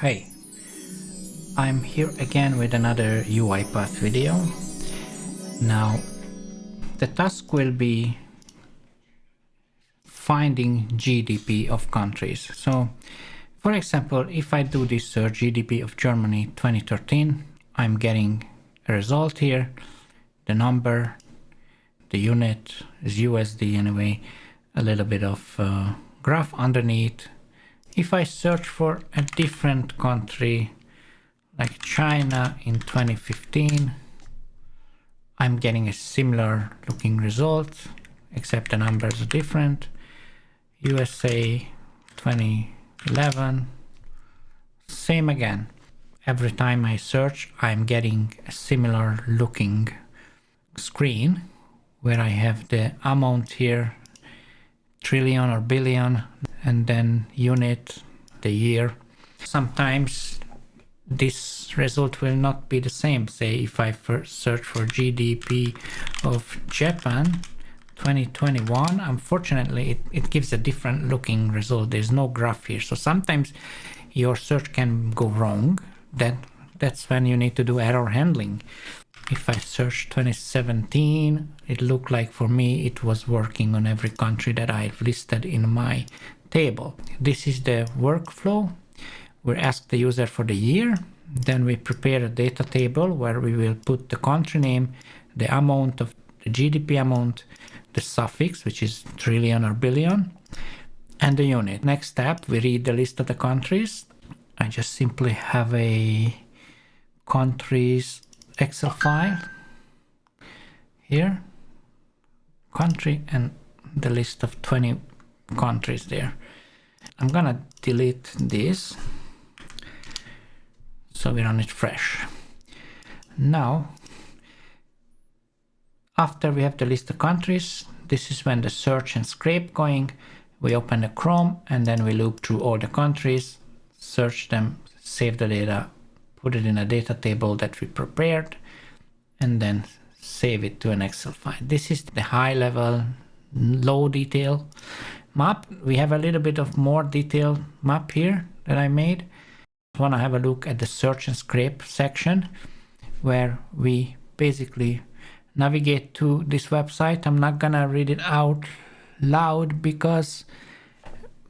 Hey, I'm here again with another UiPath video. Now, the task will be finding GDP of countries. So, for example, if I do this search GDP of Germany 2013, I'm getting a result here. The number, the unit is USD anyway, a little bit of graph underneath. If I search for a different country like China in 2015, I'm getting a similar looking result, except the numbers are different. USA 2011, same again. Every time I search, I'm getting a similar looking screen where I have the amount here, trillion or billion, and then unit, the year. Sometimes this result will not be the same. Say if I first search for GDP of Japan 2021, unfortunately it gives a different looking result. There's no graph here, so sometimes your search can go wrong. That's when you need to do error handling. If I search 2017, it looked like for me it was working on every country that I've listed in my table. This is the workflow. We ask the user for the year, then we prepare a data table where we will put the country name, the amount of the GDP amount, the suffix, which is trillion or billion, and the unit. Next step, we read the list of the countries. I just simply have a countries Excel file here, country, and the list of 20 countries there. I'm gonna delete this so we run it fresh. Now, after we have the list of countries, this is when the search and scrape going. We open the Chrome and then we loop through all the countries, search them, save the data, put it in a data table that we prepared, and then save it to an Excel file. This is the high level, low detail map. We have a little bit of more detailed map here that I made. I want to have a look at the search and scrape section where we basically navigate to this website. I'm not gonna read it out loud because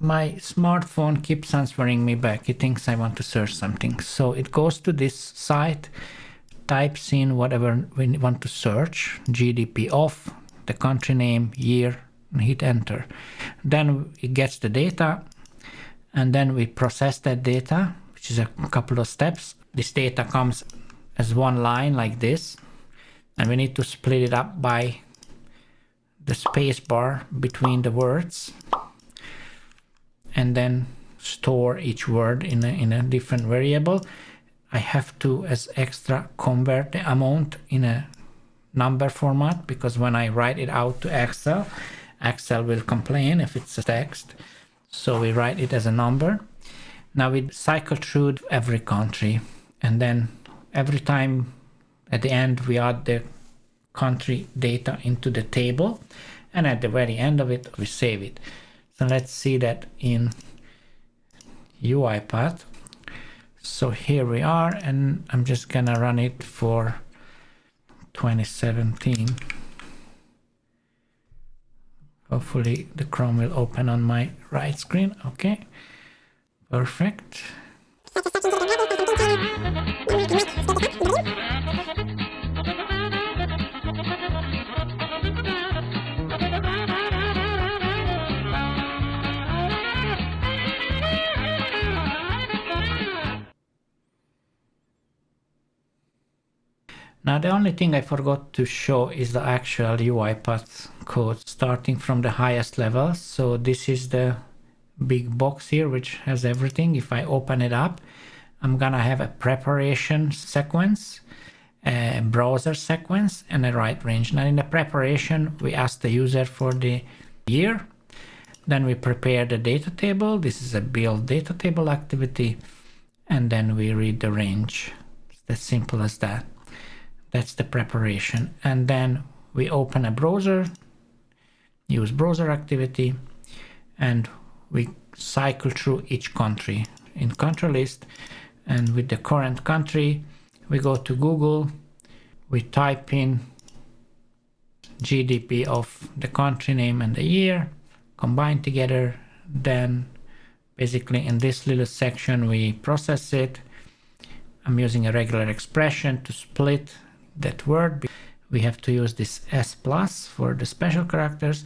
my smartphone keeps answering me back. It thinks I want to search something. So it goes to this site, types in whatever we want to search, GDP of, the country name, year, and hit enter. Then it gets the data, and then we process that data, which is a couple of steps. This data comes as one line like this, and we need to split it up by the space bar between the words, and then store each word in a different variable. I have to, as extra, convert the amount in a number format, because when I write it out to Excel, Excel will complain if it's a text. So we write it as a number. Now we cycle through every country, and then every time at the end we add the country data into the table, and at the very end of it we save it. So let's see that in UiPath. So here we are, and I'm just gonna run it for 2017. Hopefully the Chrome will open on my right screen. Okay, perfect. Now the only thing I forgot to show is the actual UiPath code starting from the highest level. So this is the big box here which has everything. If I open it up, I'm gonna have a preparation sequence, a browser sequence, and a write range. Now in the preparation, we ask the user for the year. Then we prepare the data table. This is a build data table activity. And then we read the range. It's as simple as that. That's the preparation. And then we open a browser, use browser activity, and we cycle through each country in country list, and with the current country, we go to Google, we type in GDP of the country name and the year, combine together, then basically in this little section we process it. I'm using a regular expression to split that word. We have to use this S plus for the special characters,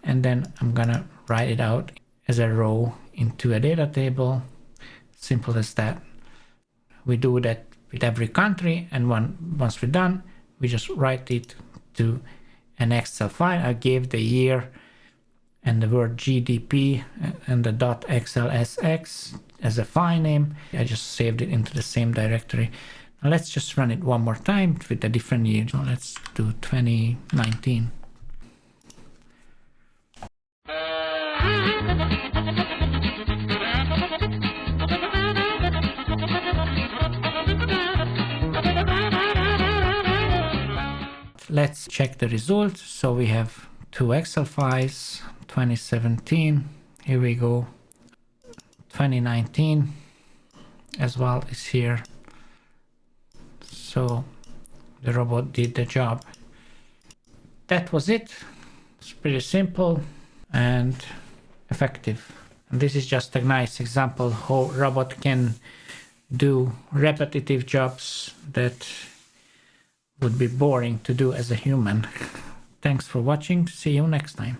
and then I'm gonna write it out as a row into a data table. Simple as that. We do that with every country, and once we're done, we just write it to an Excel file. I gave the year and the word GDP and the .xlsx as a file name. I just saved it into the same directory. Now let's just run it one more time with a different year. So let's do 2019. Let's check the results. So we have two Excel files, 2017, here we go, 2019 as well is here. So the robot did the job. That was it. It's pretty simple and effective. And this is just a nice example how robot can do repetitive jobs that would be boring to do as a human. Thanks for watching. See you next time.